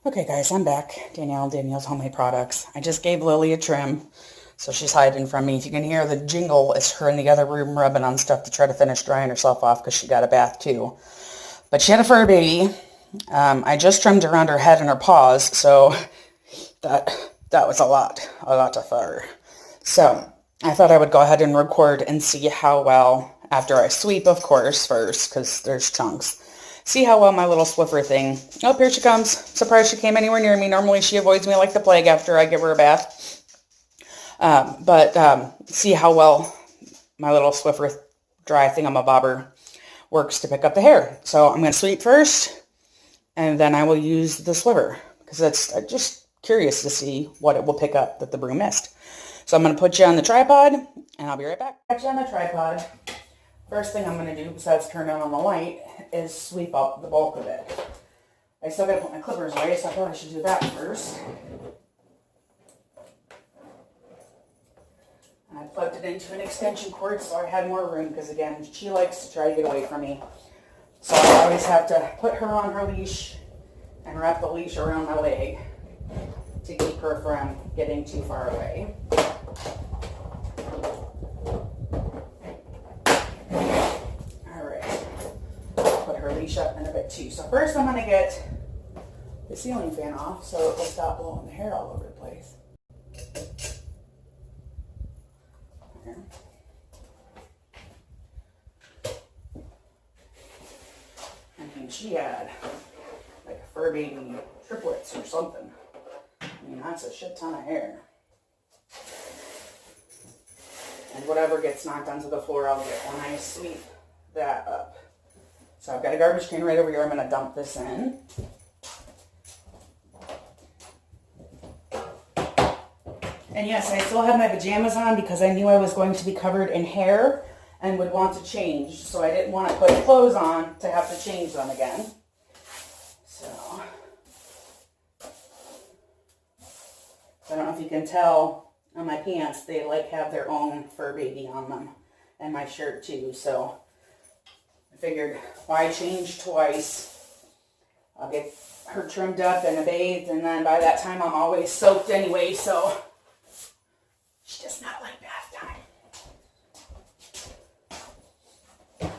Okay guys, I'm back. Danielle's Homemade Products. I just gave Lily a trim, so she's hiding from me. If you can hear the jingle, it's her in the other room rubbing on stuff to try to finish drying herself off because she got a bath too. But she had a fur baby. I just trimmed around her head and her paws, so that was a lot of fur. So I thought I would go ahead and record and see how well, after I sweep, of course, first, because there's chunks. See how well my little Swiffer thing. Oh, here she comes. Surprised she came anywhere near me. Normally she avoids me like the plague after I give her a bath. See how well my little Swiffer dry thingamabobber works to pick up the hair. So I'm going to sweep first, and then I will use the Swiffer, because I'm just curious to see what it will pick up that the broom missed. So I'm going to put you on the tripod, and I'll be right back. Got you on the tripod. First thing I'm going to do, besides turn on the light, is sweep up the bulk of it. I still got to put my clippers away, so I thought I should do that first. And I plugged it into an extension cord so I had more room, because again, she likes to try to get away from me. So I always have to put her on her leash and wrap the leash around my leg to keep her from getting too far away. Leash up in a bit too. So first I'm going to get the ceiling fan off so it will stop blowing the hair all over the place. There. I mean, she had like a fur baby triplets or something. I mean, that's a shit ton of hair. And whatever gets knocked onto the floor, I'll get when I sweep that up. So I've got a garbage can right over here. I'm going to dump this in. And yes, I still have my pajamas on because I knew I was going to be covered in hair and would want to change. So I didn't want to put clothes on to have to change them again. So I don't know if you can tell on my pants, they like have their own fur baby on them. And my shirt too, so I figured, why change twice? I'll get her trimmed up and bathed, and then by that time I'm always soaked anyway, so she does not like bath time.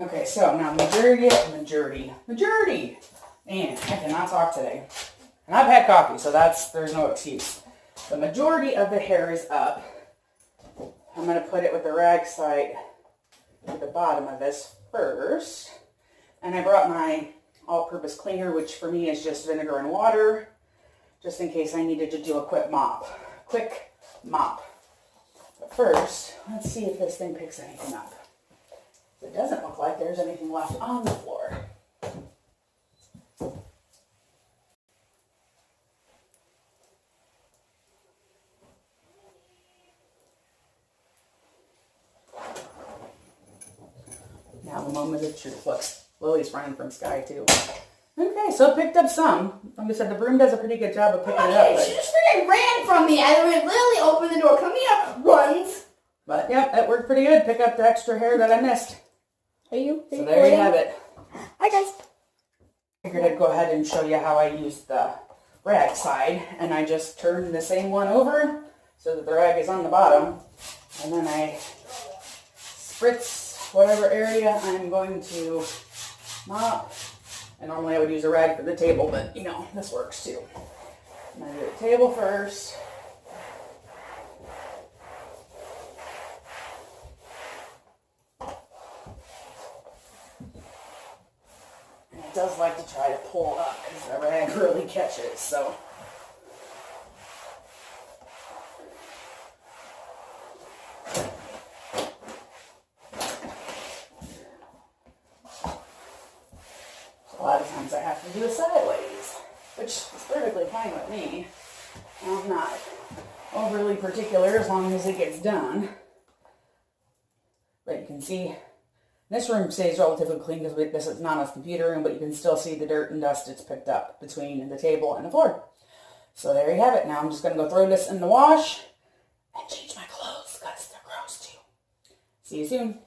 Okay, so now majority. Man, I cannot talk today. And I've had coffee, so there's no excuse. The majority of the hair is up. I'm going to put it with the rag side at the bottom of this first. And I brought my all-purpose cleaner, which for me is just vinegar and water, just in case I needed to do a quick mop. But first, let's see if this thing picks anything up. It doesn't look like there's anything left on the floor. Now the moment of truth. Look, Lily's running from Sky too. Okay, so it picked up some. Like I said, the broom does a pretty good job of picking it up. She just freaking ran from me. I literally opened the door, coming up, runs. But yeah, that worked pretty good. Pick up the extra hair that I missed. So there you have it. Hi guys. I figured I'd go ahead and show you how I used the rag side. And I just turned the same one over so that the rag is on the bottom. And then I spritz whatever area I'm going to mop. And normally I would use a rag for the table, but you know, this works too. I'm going to do the table first. And it does like to try to pull up because the rag really catches, so. A lot of times I have to do it sideways, which is perfectly fine with me. I'm not overly particular as long as it gets done. But you can see this room stays relatively clean because this is not a computer room, but you can still see the dirt and dust it's picked up between the table and the floor. So there you have it. Now I'm just going to go throw this in the wash and change my clothes because they're gross too. See you soon.